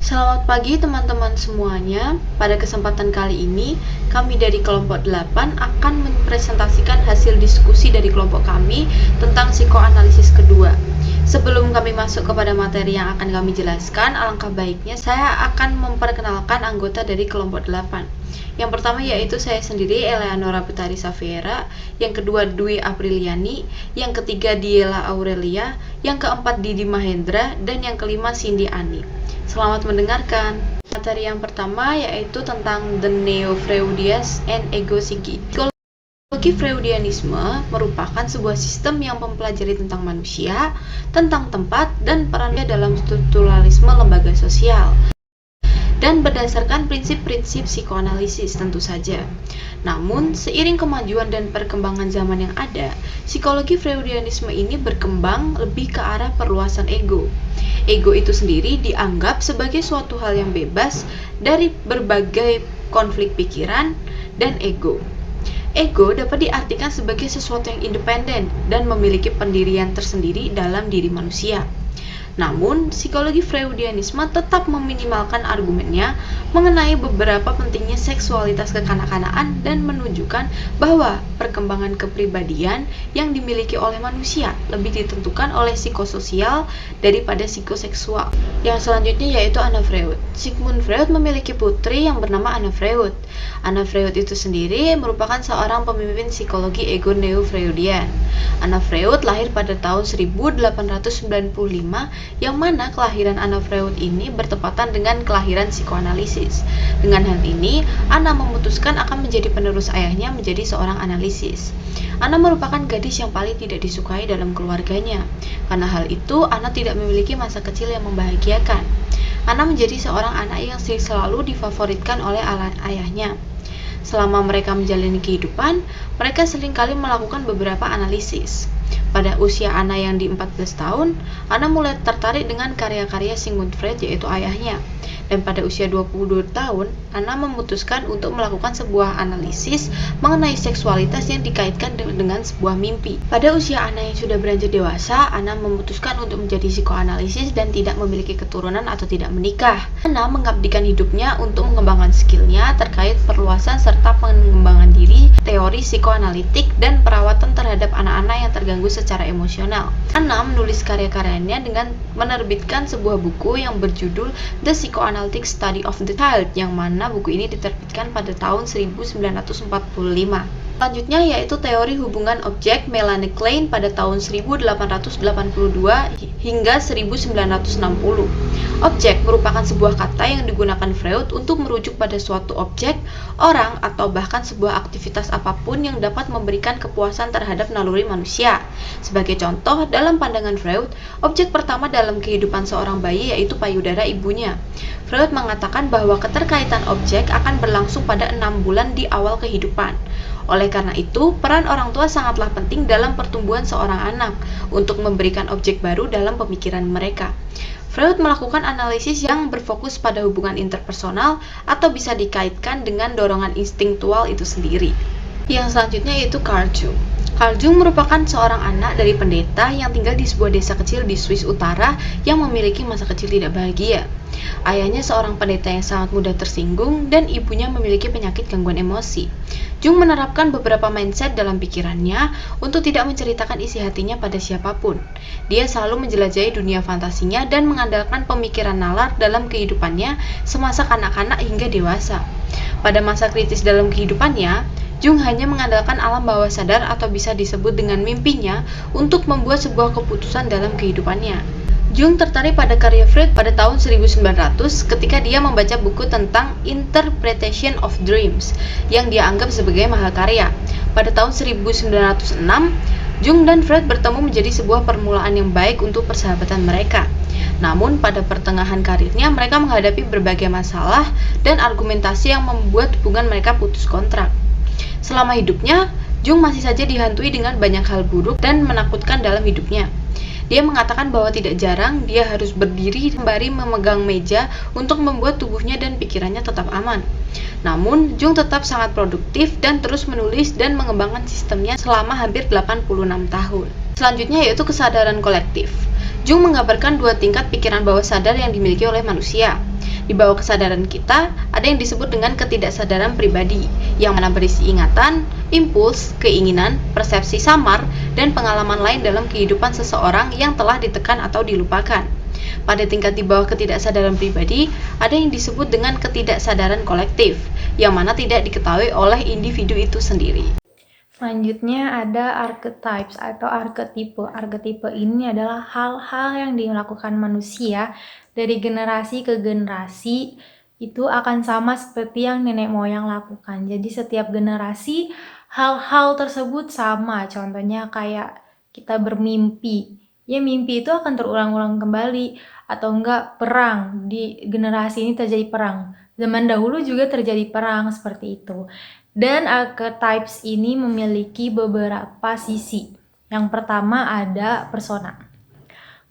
Selamat pagi teman-teman semuanya. Pada kesempatan kali ini, kami dari kelompok 8 akan mempresentasikan hasil diskusi dari kelompok kami tentang psikoanalisis kedua. Sebelum kami masuk kepada materi yang akan kami jelaskan, alangkah baiknya saya akan memperkenalkan anggota dari kelompok 8. Yang pertama yaitu saya sendiri, Eleanora Putari Safiera, yang kedua Dwi Apriliani, yang ketiga Diela Aurelia, yang keempat Didi Mahendra, dan yang kelima Cindy Ani. Selamat mendengarkan. Materi yang pertama yaitu tentang The Neo-Freudians and Ego Psyche. Psikologi Freudianisme merupakan sebuah sistem yang mempelajari tentang manusia, tentang tempat, dan perannya dalam strukturalisme lembaga sosial, dan berdasarkan prinsip-prinsip psikoanalisis tentu saja. Namun, seiring kemajuan dan perkembangan zaman yang ada, psikologi Freudianisme ini berkembang lebih ke arah perluasan ego. Ego itu sendiri dianggap sebagai suatu hal yang bebas dari berbagai konflik pikiran dan ego. Ego dapat diartikan sebagai sesuatu yang independen dan memiliki pendirian tersendiri dalam diri manusia. Namun, psikologi Freudianisme tetap meminimalkan argumennya mengenai beberapa pentingnya seksualitas kekanak-kanakan dan menunjukkan bahwa perkembangan kepribadian yang dimiliki oleh manusia lebih ditentukan oleh psikososial daripada psikoseksual. Yang selanjutnya yaitu Anna Freud. Sigmund Freud memiliki putri yang bernama Anna Freud. Anna Freud itu sendiri merupakan seorang pemimpin psikologi ego neo-Freudian. Anna Freud lahir pada tahun 1895, yang mana kelahiran Anna Freud ini bertepatan dengan kelahiran psikoanalisis. Dengan hal ini, Anna memutuskan akan menjadi penerus ayahnya menjadi seorang analisis. Anna merupakan gadis yang paling tidak disukai dalam keluarganya. Karena hal itu, Anna tidak memiliki masa kecil yang membahagiakan. Anna menjadi seorang anak yang selalu difavoritkan oleh ayahnya. Selama mereka menjalani kehidupan, mereka seringkali melakukan beberapa analisis. Pada usia Anna yang di 14 tahun, Anna mulai tertarik dengan karya-karya Sigmund Freud yaitu ayahnya. Dan pada usia 22 tahun, Anna memutuskan untuk melakukan sebuah analisis mengenai seksualitas yang dikaitkan dengan sebuah mimpi. Pada usia Anna yang sudah beranjak dewasa, Anna memutuskan untuk menjadi psikoanalisis dan tidak memiliki keturunan atau tidak menikah. Anna mengabdikan hidupnya untuk mengembangkan skillnya terkait perluasan serta pengembangan diri, teori psikoanalitik, dan perawatan terhadap anak-anak yang terganggu secara emosional. Anna menulis karya-karyanya dengan menerbitkan sebuah buku yang berjudul The Psychoanalytic Study of the Child, yang mana buku ini diterbitkan pada tahun 1945. Selanjutnya yaitu teori hubungan objek Melanie Klein pada tahun 1882 hingga 1960. Objek merupakan sebuah kata yang digunakan Freud untuk merujuk pada suatu objek, orang, atau bahkan sebuah aktivitas apapun yang dapat memberikan kepuasan terhadap naluri manusia. Sebagai contoh, dalam pandangan Freud, objek pertama dalam kehidupan seorang bayi yaitu payudara ibunya. Freud mengatakan bahwa keterkaitan objek akan berlangsung pada 6 bulan di awal kehidupan. Oleh karena itu, peran orang tua sangatlah penting dalam pertumbuhan seorang anak untuk memberikan objek baru dalam pemikiran mereka. Freud melakukan analisis yang berfokus pada hubungan interpersonal atau bisa dikaitkan dengan dorongan instingtual itu sendiri. Yang selanjutnya yaitu Carl Jung. Carl Jung merupakan seorang anak dari pendeta yang tinggal di sebuah desa kecil di Swiss Utara yang memiliki masa kecil tidak bahagia. Ayahnya seorang pendeta yang sangat mudah tersinggung dan ibunya memiliki penyakit gangguan emosi. Jung menerapkan beberapa mindset dalam pikirannya untuk tidak menceritakan isi hatinya pada siapapun. Dia selalu menjelajahi dunia fantasinya dan mengandalkan pemikiran nalar dalam kehidupannya semasa kanak-kanak hingga dewasa. Pada masa kritis dalam kehidupannya, Jung hanya mengandalkan alam bawah sadar atau bisa disebut dengan mimpinya untuk membuat sebuah keputusan dalam kehidupannya. Jung tertarik pada karya Freud pada tahun 1900 ketika dia membaca buku tentang Interpretation of Dreams yang dia anggap sebagai mahakarya. Pada tahun 1906, Jung dan Freud bertemu menjadi sebuah permulaan yang baik untuk persahabatan mereka. Namun pada pertengahan karirnya mereka menghadapi berbagai masalah dan argumentasi yang membuat hubungan mereka putus kontrak. Selama hidupnya, Jung masih saja dihantui dengan banyak hal buruk dan menakutkan dalam hidupnya. Dia mengatakan bahwa tidak jarang dia harus berdiri sembari memegang meja untuk membuat tubuhnya dan pikirannya tetap aman. Namun, Jung tetap sangat produktif dan terus menulis dan mengembangkan sistemnya selama hampir 86 tahun. Selanjutnya yaitu kesadaran kolektif. Jung menggambarkan dua tingkat pikiran bawah sadar yang dimiliki oleh manusia. Di bawah kesadaran kita, ada yang disebut dengan ketidaksadaran pribadi, yang mana berisi ingatan, impuls, keinginan, persepsi samar, dan pengalaman lain dalam kehidupan seseorang yang telah ditekan atau dilupakan. Pada tingkat di bawah ketidaksadaran pribadi, ada yang disebut dengan ketidaksadaran kolektif, yang mana tidak diketahui oleh individu itu sendiri. Selanjutnya ada archetypes atau arketipe. Arketipe ini adalah hal-hal yang dilakukan manusia dari generasi ke generasi itu akan sama seperti yang nenek moyang lakukan. Jadi setiap generasi hal-hal tersebut sama. Contohnya kayak kita bermimpi. Ya mimpi itu akan terulang-ulang kembali. Atau enggak perang. Di generasi ini terjadi perang. Zaman dahulu juga terjadi perang seperti itu. Dan archetypes ini memiliki beberapa sisi. Yang pertama ada persona.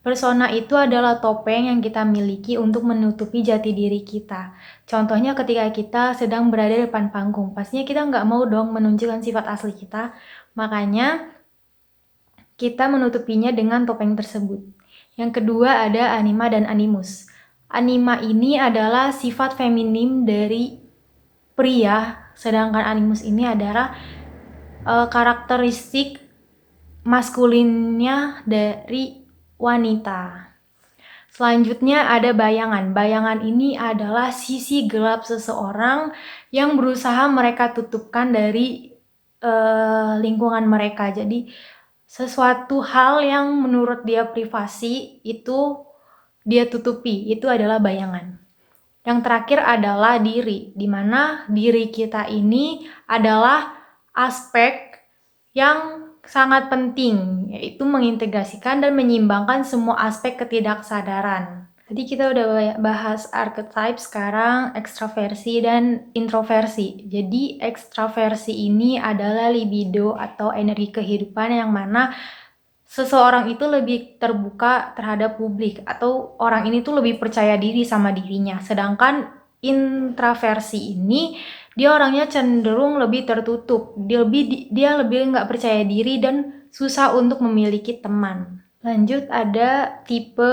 Persona itu adalah topeng yang kita miliki untuk menutupi jati diri kita. Contohnya ketika kita sedang berada di depan panggung, pastinya kita nggak mau dong menunjukkan sifat asli kita. Makanya kita menutupinya dengan topeng tersebut. Yang kedua ada anima dan animus. Anima ini adalah sifat feminim dari pria, sedangkan animus ini adalah karakteristik maskulinnya dari wanita. Selanjutnya ada bayangan. Bayangan ini adalah sisi gelap seseorang yang berusaha mereka tutupkan dari lingkungan mereka. Jadi sesuatu hal yang menurut dia privasi itu dia tutupi, itu adalah bayangan. Yang terakhir adalah diri, di mana diri kita ini adalah aspek yang sangat penting, yaitu mengintegrasikan dan menyeimbangkan semua aspek ketidaksadaran. Tadi kita udah bahas archetype, sekarang ekstraversi dan introversi. Jadi ekstraversi ini adalah libido atau energi kehidupan yang mana seseorang itu lebih terbuka terhadap publik atau orang ini tuh lebih percaya diri sama dirinya. Sedangkan introversi ini dia orangnya cenderung lebih tertutup, dia lebih nggak percaya diri dan susah untuk memiliki teman. Lanjut ada tipe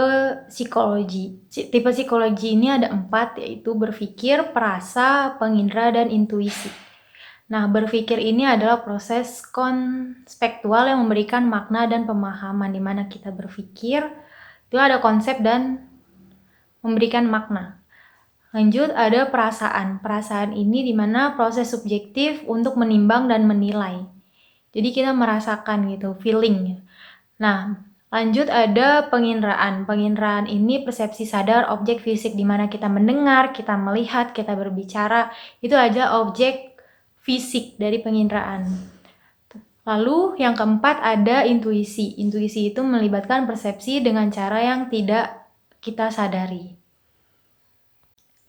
psikologi. Tipe psikologi ini ada 4, yaitu berpikir, perasa, pengindra, dan intuisi. Nah, berpikir ini adalah proses konspektual yang memberikan makna dan pemahaman, di mana kita berpikir, itu ada konsep dan memberikan makna. Lanjut ada perasaan. Perasaan ini di mana proses subjektif untuk menimbang dan menilai. Jadi kita merasakan gitu, feeling. Nah, lanjut ada penginderaan. Penginderaan ini persepsi sadar objek fisik, di mana kita mendengar, kita melihat, kita berbicara, itu aja objek fisik dari penginderaan. Lalu yang keempat ada intuisi. Intuisi itu melibatkan persepsi dengan cara yang tidak kita sadari.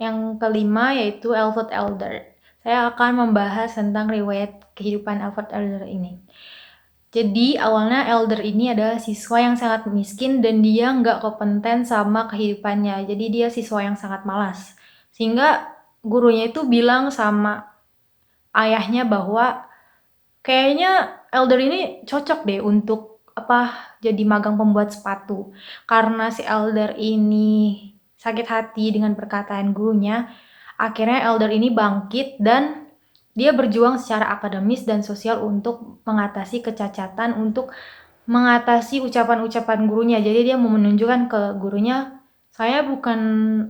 Yang kelima yaitu Alfred Elder. Saya akan membahas tentang riwayat kehidupan Alfred Elder ini. Jadi awalnya Elder ini adalah siswa yang sangat miskin dan dia nggak kompeten sama kehidupannya. Jadi dia siswa yang sangat malas. Sehingga gurunya itu bilang sama ayahnya bahwa kayaknya Elder ini cocok deh untuk jadi magang pembuat sepatu. Karena si Elder ini sakit hati dengan perkataan gurunya, akhirnya Elder ini bangkit dan dia berjuang secara akademis dan sosial untuk mengatasi kecacatan, untuk mengatasi ucapan-ucapan gurunya. Jadi dia mau menunjukkan ke gurunya, saya bukan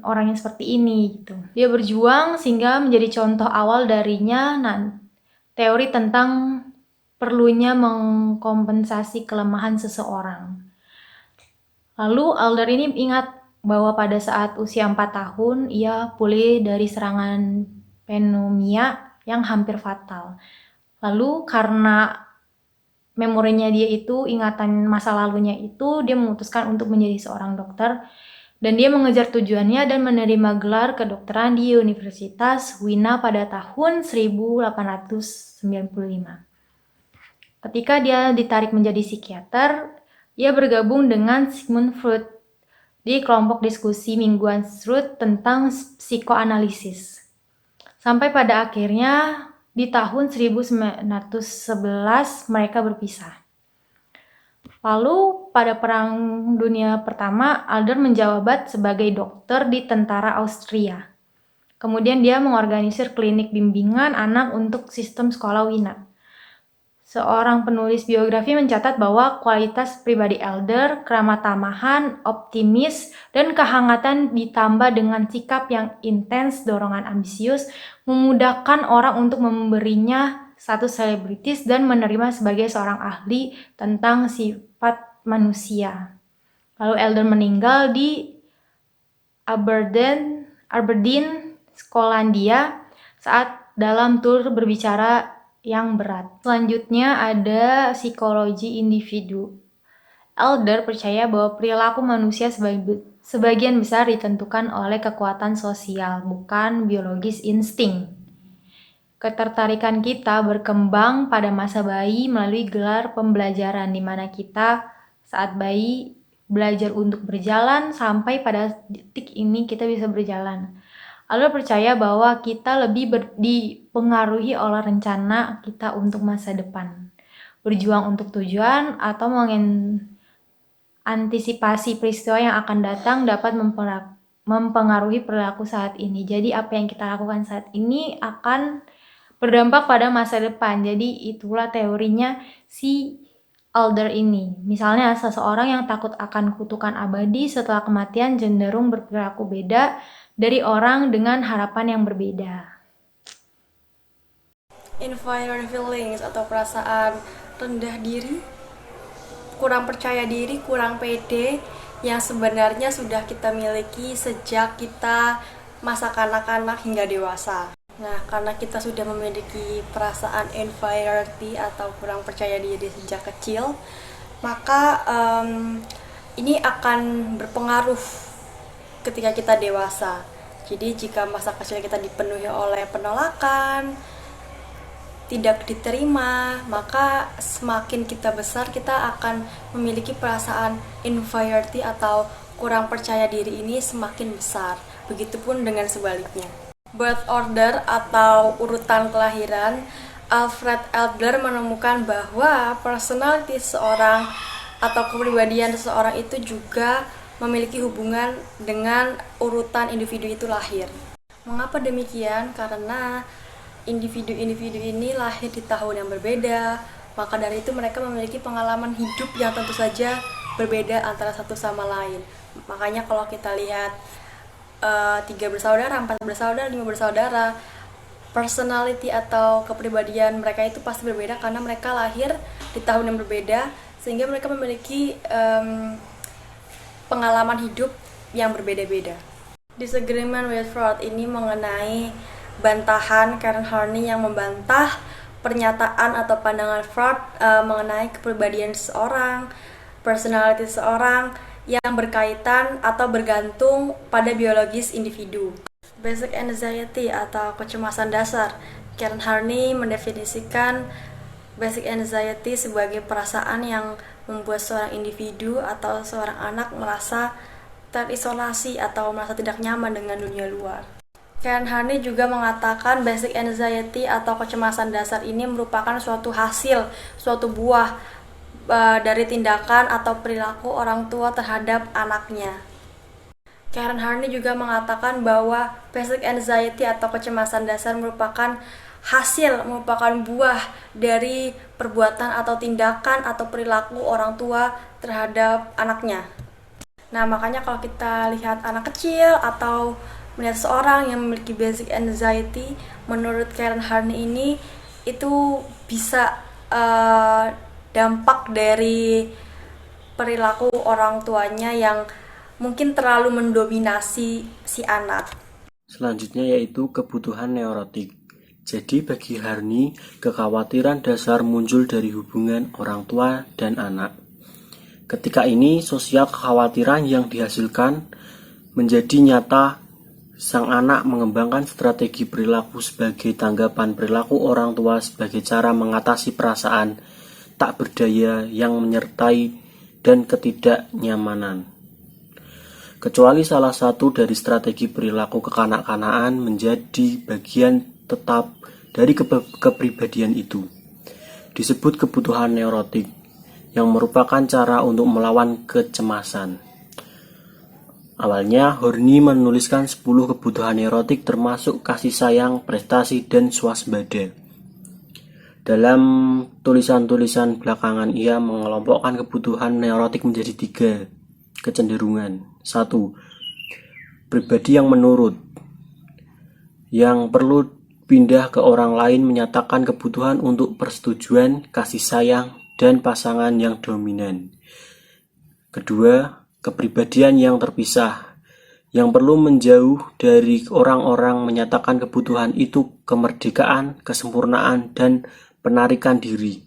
orang yang seperti ini gitu. Dia berjuang sehingga menjadi contoh awal darinya teori tentang perlunya mengkompensasi kelemahan seseorang. Lalu Elder ini ingat bahwa pada saat usia 4 tahun ia pulih dari serangan pneumonia yang hampir fatal. Lalu karena memorinya dia itu, ingatan masa lalunya itu, dia memutuskan untuk menjadi seorang dokter dan dia mengejar tujuannya dan menerima gelar kedokteran di Universitas Wina pada tahun 1895. Ketika dia ditarik menjadi psikiater, ia bergabung dengan Sigmund Freud di kelompok diskusi mingguan Freud tentang psikoanalisis. Sampai pada akhirnya di tahun 1911 mereka berpisah. Lalu pada Perang Dunia Pertama, Adler menjabat sebagai dokter di tentara Austria. Kemudian dia mengorganisir klinik bimbingan anak untuk sistem sekolah Wina. Seorang penulis biografi mencatat bahwa kualitas pribadi Adler, keramah tamahan, optimis, dan kehangatan ditambah dengan sikap yang intens, dorongan ambisius, memudahkan orang untuk memberinya status selebritis dan menerima sebagai seorang ahli tentang sifat manusia. Lalu Adler meninggal di Aberdeen, Skotlandia saat dalam tur berbicara yang berat. Selanjutnya ada psikologi individu. Adler percaya bahwa perilaku manusia sebagian besar ditentukan oleh kekuatan sosial, bukan biologis insting. Ketertarikan kita berkembang pada masa bayi melalui gelar pembelajaran, di mana kita saat bayi belajar untuk berjalan sampai pada detik ini kita bisa berjalan. Adler percaya bahwa kita lebih dipengaruhi oleh rencana kita untuk masa depan, berjuang untuk tujuan, atau mengantisipasi peristiwa yang akan datang dapat mempengaruhi perilaku saat ini. Jadi apa yang kita lakukan saat ini akan berdampak pada masa depan. Jadi itulah teorinya si Adler ini. Misalnya seseorang yang takut akan kutukan abadi setelah kematian cenderung berperilaku beda dari orang dengan harapan yang berbeda. Inferior feelings atau perasaan rendah diri, kurang percaya diri, kurang pede yang sebenarnya sudah kita miliki sejak kita masa kanak-kanak hingga dewasa. Nah, karena kita sudah memiliki perasaan inferiority atau kurang percaya diri sejak kecil, maka ini akan berpengaruh ketika kita dewasa. Jadi jika masa kecil kita dipenuhi oleh penolakan, tidak diterima, maka semakin kita besar kita akan memiliki perasaan inferiority atau kurang percaya diri ini semakin besar. Begitupun dengan sebaliknya. Birth order atau urutan kelahiran, Alfred Adler menemukan bahwa personality seseorang atau kepribadian seseorang itu juga memiliki hubungan dengan urutan individu itu lahir. Mengapa demikian? Karena individu-individu ini lahir di tahun yang berbeda, maka dari itu mereka memiliki pengalaman hidup yang tentu saja berbeda antara satu sama lain. Makanya kalau kita lihat 3 bersaudara, 4 bersaudara, 5 bersaudara, personality atau kepribadian mereka itu pasti berbeda karena mereka lahir di tahun yang berbeda, sehingga mereka memiliki pengalaman hidup yang berbeda-beda. Disagreement with Freud ini mengenai bantahan Karen Horney yang membantah pernyataan atau pandangan Freud mengenai kepribadian seseorang, personality seseorang yang berkaitan atau bergantung pada biologis individu. Basic anxiety atau kecemasan dasar. Karen Horney mendefinisikan basic anxiety sebagai perasaan yang membuat seorang individu atau seorang anak merasa terisolasi atau merasa tidak nyaman dengan dunia luar. Karen Horney juga mengatakan basic anxiety atau kecemasan dasar ini merupakan suatu hasil, suatu buah dari tindakan atau perilaku orang tua terhadap anaknya. Karen Horney juga mengatakan bahwa basic anxiety atau kecemasan dasar merupakan buah dari perbuatan atau tindakan atau perilaku orang tua terhadap anaknya. Nah, makanya kalau kita lihat anak kecil atau melihat seorang yang memiliki basic anxiety, menurut Karen Horney ini itu bisa dampak dari perilaku orang tuanya yang mungkin terlalu mendominasi si anak. Selanjutnya yaitu kebutuhan neurotik. Jadi bagi Horney, kekhawatiran dasar muncul dari hubungan orang tua dan anak. Ketika ini, sosial kekhawatiran yang dihasilkan menjadi nyata. Sang anak mengembangkan strategi perilaku sebagai tanggapan perilaku orang tua sebagai cara mengatasi perasaan tak berdaya yang menyertai dan ketidaknyamanan. Kecuali salah satu dari strategi perilaku kekanak-kanakan menjadi bagian tetap dari kepribadian itu. Disebut kebutuhan neurotik. yang merupakan cara untuk melawan kecemasan. Awalnya, Horny menuliskan 10 kebutuhan neurotik termasuk kasih sayang, prestasi, dan swasembada. Dalam tulisan-tulisan belakangan, ia mengelompokkan kebutuhan neurotik menjadi 3 kecenderungan. 1. Pribadi yang menurut, yang perlu pindah ke orang lain menyatakan kebutuhan untuk persetujuan, kasih sayang, dan pasangan yang dominan. Kedua, kepribadian yang terpisah, yang perlu menjauh dari orang-orang menyatakan kebutuhan itu kemerdekaan, kesempurnaan, dan penarikan diri.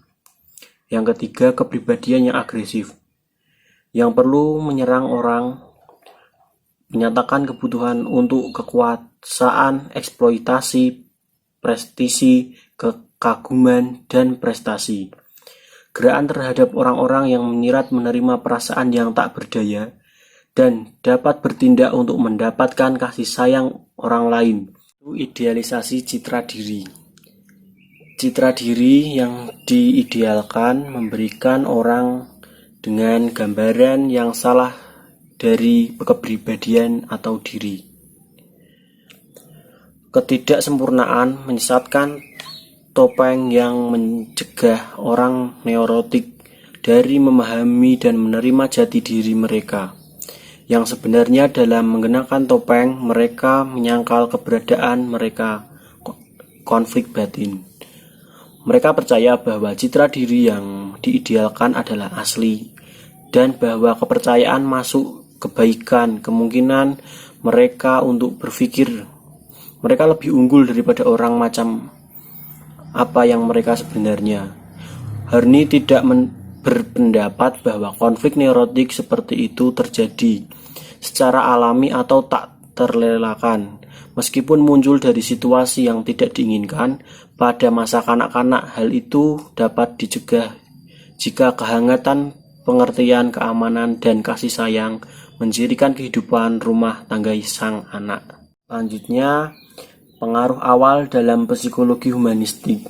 Yang ketiga, kepribadian yang agresif, yang perlu menyerang orang, menyatakan kebutuhan untuk kekuasaan, eksploitasi, prestisi, kekaguman, dan prestasi. Gerakan terhadap orang-orang yang menyirat menerima perasaan yang tak berdaya dan dapat bertindak untuk mendapatkan kasih sayang orang lain. Idealisasi citra diri. Citra diri yang diidealkan memberikan orang dengan gambaran yang salah dari kepribadian atau diri. Ketidaksempurnaan menyesatkan topeng yang mencegah orang neurotik dari memahami dan menerima jati diri mereka. Yang sebenarnya dalam mengenakan topeng, mereka menyangkal keberadaan mereka konflik batin. Mereka percaya bahwa citra diri yang diidealkan adalah asli dan bahwa kepercayaan masuk kebaikan kemungkinan mereka untuk berpikir mereka lebih unggul daripada orang macam apa yang mereka sebenarnya. Horny tidak berpendapat bahwa konflik neurotik seperti itu terjadi secara alami atau tak terelakkan. Meskipun muncul dari situasi yang tidak diinginkan pada masa kanak-kanak, hal itu dapat dicegah jika kehangatan, pengertian, keamanan, dan kasih sayang mencirikan kehidupan rumah tangga sang anak. Selanjutnya, pengaruh awal dalam psikologi humanistik.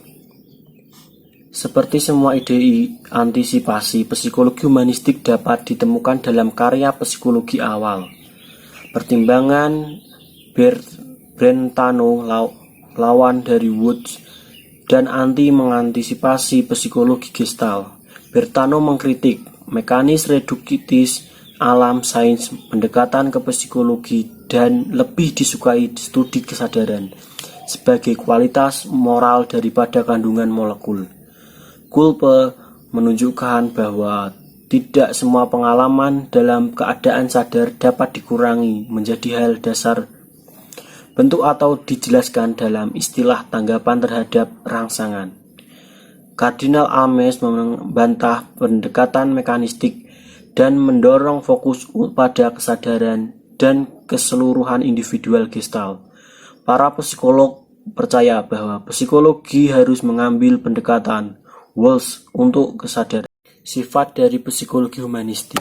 Seperti semua ide antisipasi, psikologi humanistik dapat ditemukan dalam karya psikologi awal. Pertimbangan Brentano lawan dari Woods dan mengantisipasi psikologi Gestalt. Brentano mengkritik mekanis reduktif alam sains, pendekatan ke psikologi, dan lebih disukai studi kesadaran sebagai kualitas moral daripada kandungan molekul. Kulpe menunjukkan bahwa tidak semua pengalaman dalam keadaan sadar dapat dikurangi menjadi hal dasar bentuk atau dijelaskan dalam istilah tanggapan terhadap rangsangan. Kardinal Ames membantah pendekatan mekanistik dan mendorong fokus pada kesadaran dan keseluruhan individual Gestalt. Para psikolog percaya bahwa psikologi harus mengambil pendekatan Walsh untuk kesadaran. Sifat dari psikologi humanistik.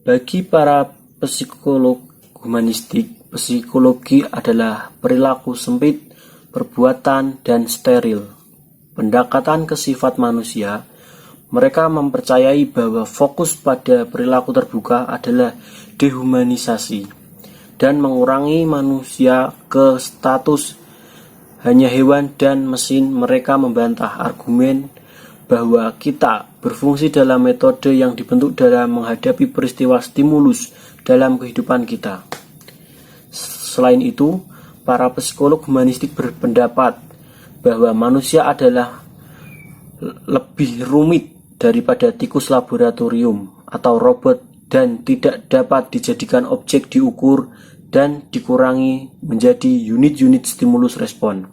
Bagi para psikolog humanistik, psikologi adalah perilaku sempit, perbuatan, dan steril. Pendekatan ke sifat manusia. Mereka mempercayai bahwa fokus pada perilaku terbuka adalah dehumanisasi dan mengurangi manusia ke status hanya hewan dan mesin. Mereka membantah argumen bahwa kita berfungsi dalam metode yang dibentuk dalam menghadapi peristiwa stimulus dalam kehidupan kita. Selain itu, para psikolog humanistik berpendapat bahwa manusia adalah lebih rumit daripada tikus laboratorium atau robot dan tidak dapat dijadikan objek diukur dan dikurangi menjadi unit-unit stimulus respon.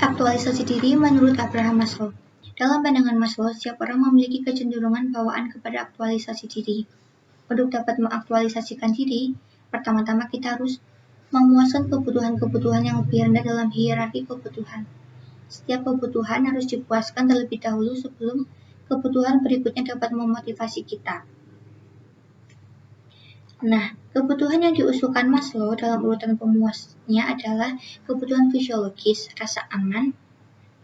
Aktualisasi diri menurut Abraham Maslow. Dalam pandangan Maslow, setiap orang memiliki kecenderungan bawaan kepada aktualisasi diri. Untuk dapat mengaktualisasikan diri, pertama-tama kita harus memuaskan kebutuhan-kebutuhan yang lebih rendah dalam hierarki kebutuhan. Setiap kebutuhan harus dipuaskan terlebih dahulu sebelum kebutuhan berikutnya dapat memotivasi kita. Nah, kebutuhan yang diusulkan Maslow dalam urutan pemuasnya adalah kebutuhan fisiologis, rasa aman,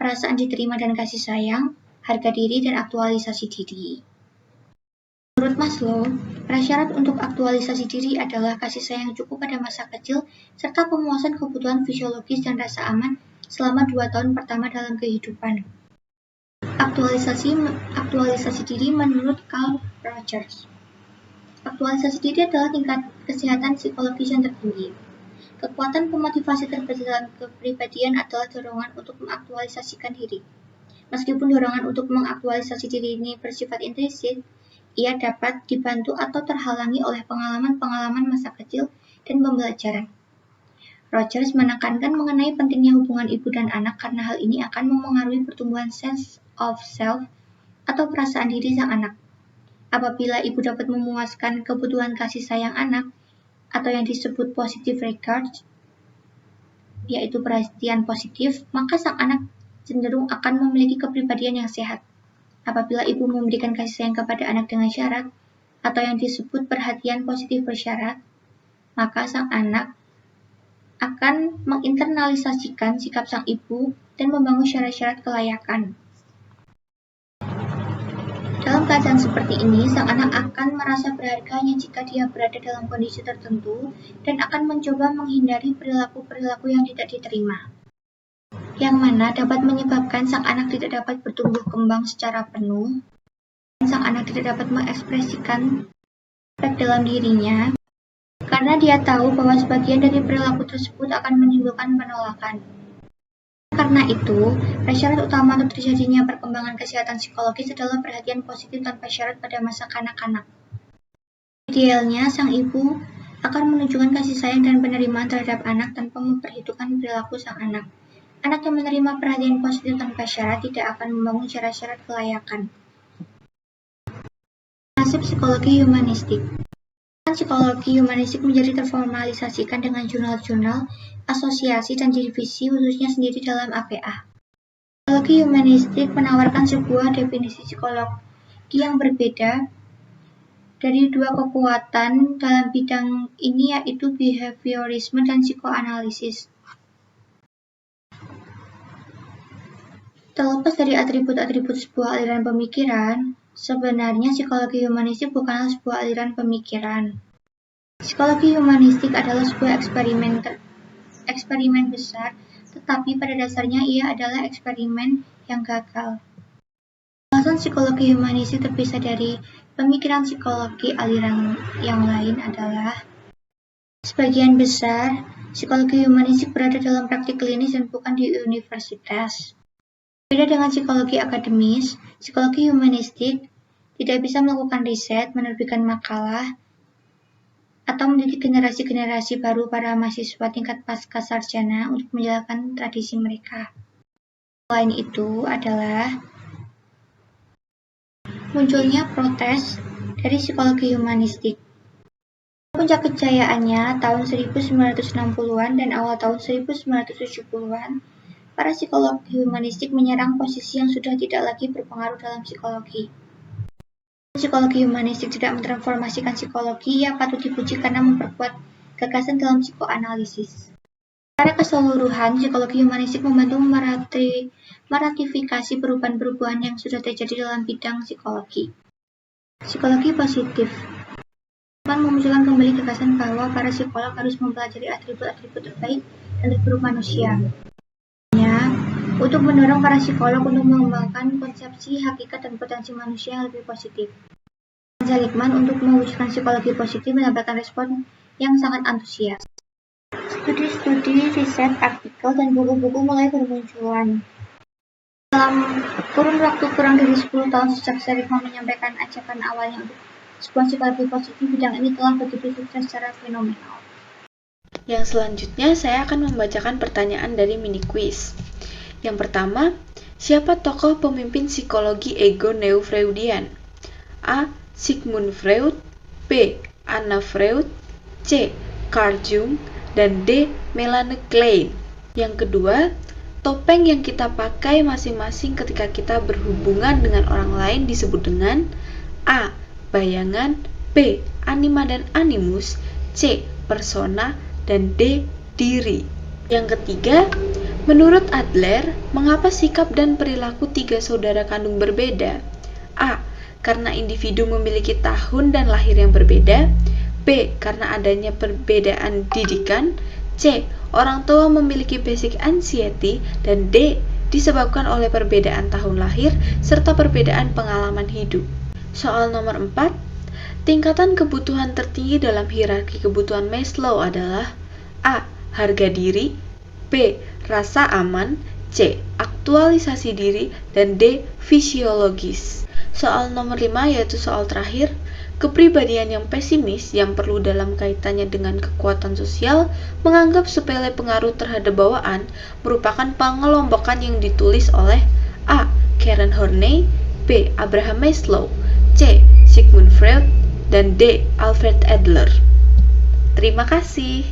perasaan diterima dan kasih sayang, harga diri, dan aktualisasi diri. Menurut Maslow, prasyarat untuk aktualisasi diri adalah kasih sayang cukup pada masa kecil serta pemuasan kebutuhan fisiologis dan rasa aman selama 2 tahun pertama dalam kehidupan. Aktualisasi diri menurut Carl Rogers. Aktualisasi diri adalah tingkat kesehatan psikologis yang tertinggi. Kekuatan pemotivasi terbesar dalam kepribadian adalah dorongan untuk mengaktualisasikan diri. Meskipun dorongan untuk mengaktualisasi diri ini bersifat intrinsik, ia dapat dibantu atau terhalangi oleh pengalaman-pengalaman masa kecil dan pembelajaran. Rogers menekankan mengenai pentingnya hubungan ibu dan anak karena hal ini akan memengaruhi pertumbuhan sense of self atau perasaan diri sang anak. Apabila ibu dapat memuaskan kebutuhan kasih sayang anak atau yang disebut positive regard, yaitu perhatian positif, maka sang anak cenderung akan memiliki kepribadian yang sehat. Apabila ibu memberikan kasih sayang kepada anak dengan syarat, atau yang disebut perhatian positif bersyarat, maka sang anak akan menginternalisasikan sikap sang ibu dan membangun syarat-syarat kelayakan. Dalam keadaan seperti ini, sang anak akan merasa berharga hanya jika dia berada dalam kondisi tertentu dan akan mencoba menghindari perilaku-perilaku yang tidak diterima, yang mana dapat menyebabkan sang anak tidak dapat bertumbuh kembang secara penuh, dan sang anak tidak dapat mengekspresikan aspek dalam dirinya, karena dia tahu bahwa sebagian dari perilaku tersebut akan menimbulkan penolakan. Karena itu, prasyarat utama untuk terjadinya perkembangan kesehatan psikologis adalah perhatian positif tanpa syarat pada masa kanak-kanak. Idealnya, sang ibu akan menunjukkan kasih sayang dan penerimaan terhadap anak tanpa memperhitungkan perilaku sang anak. Anak yang menerima perhatian positif tanpa syarat tidak akan membangun syarat-syarat kelayakan. Nasib psikologi humanistik. Psikologi humanistik menjadi terformalisasikan dengan jurnal-jurnal, asosiasi, dan divisi khususnya sendiri dalam APA. Psikologi humanistik menawarkan sebuah definisi psikologi yang berbeda dari dua kekuatan dalam bidang ini, yaitu behaviorisme dan psikoanalisis. Terlepas dari atribut-atribut sebuah aliran pemikiran, sebenarnya psikologi humanistik bukanlah sebuah aliran pemikiran. Psikologi humanistik adalah sebuah eksperimen besar, tetapi pada dasarnya ia adalah eksperimen yang gagal. Alasan psikologi humanistik terpisah dari pemikiran psikologi aliran yang lain adalah sebagian besar psikologi humanistik berada dalam praktik klinis dan bukan di universitas. Beda dengan psikologi akademis, psikologi humanistik tidak bisa melakukan riset, menerbitkan makalah, atau mendidik generasi-generasi baru para mahasiswa tingkat pasca sarjana untuk menjalankan tradisi mereka. Selain itu adalah munculnya protes dari psikologi humanistik. Puncak kejayaannya tahun 1960-an dan awal tahun 1970-an, para psikolog humanistik menyerang posisi yang sudah tidak lagi berpengaruh dalam psikologi. Psikologi humanistik tidak mentransformasikan psikologi, ia patut dipuji karena memperkuat gagasan dalam psikoanalisis. Secara keseluruhan, psikologi humanistik membantu meratifikasi perubahan-perubahan yang sudah terjadi dalam bidang psikologi. Psikologi positif akan memunculkan kembali gagasan bahwa para psikolog harus mempelajari atribut-atribut terbaik dan terburuk manusia. Untuk mendorong para psikolog untuk mengembangkan konsepsi, hakikat, dan potensi manusia yang lebih positif. Seligman untuk mewujudkan psikologi positif mendapatkan respon yang sangat antusias. Studi-studi, riset, artikel, dan buku-buku mulai bermunculan. Dalam kurun waktu kurang dari 10 tahun sejak Seligman menyampaikan ajakan awalnya untuk sebuah psikologi positif, bidang ini telah begitu sukses secara fenomenal. Yang selanjutnya, saya akan membacakan pertanyaan dari mini quiz. Yang pertama, siapa tokoh pemimpin psikologi ego neo-Freudian? A. Sigmund Freud, B. Anna Freud, C. Carl Jung, dan D. Melanie Klein. Yang kedua, topeng yang kita pakai masing-masing ketika kita berhubungan dengan orang lain disebut dengan A. Bayangan, B. Anima dan animus, C. Persona, dan D. Diri. Yang ketiga, Menurut Adler, mengapa sikap dan perilaku tiga saudara kandung berbeda? A. Karena individu memiliki tahun dan lahir yang berbeda. B. Karena adanya perbedaan didikan. C. Orang tua memiliki basic anxiety. Dan D. Disebabkan oleh perbedaan tahun lahir serta perbedaan pengalaman hidup. Soal nomor 4. Tingkatan kebutuhan tertinggi dalam hierarki kebutuhan Maslow adalah A. Harga diri. B. Rasa aman. C. Aktualisasi diri. Dan D. Fisiologis. Soal nomor 5 yaitu soal terakhir. Kepribadian yang pesimis yang perlu dalam kaitannya dengan kekuatan sosial menganggap sepele pengaruh terhadap bawaan merupakan pengelompokan yang ditulis oleh A. Karen Horney. B. Abraham Maslow. C. Sigmund Freud. Dan D. Alfred Adler. Terima kasih.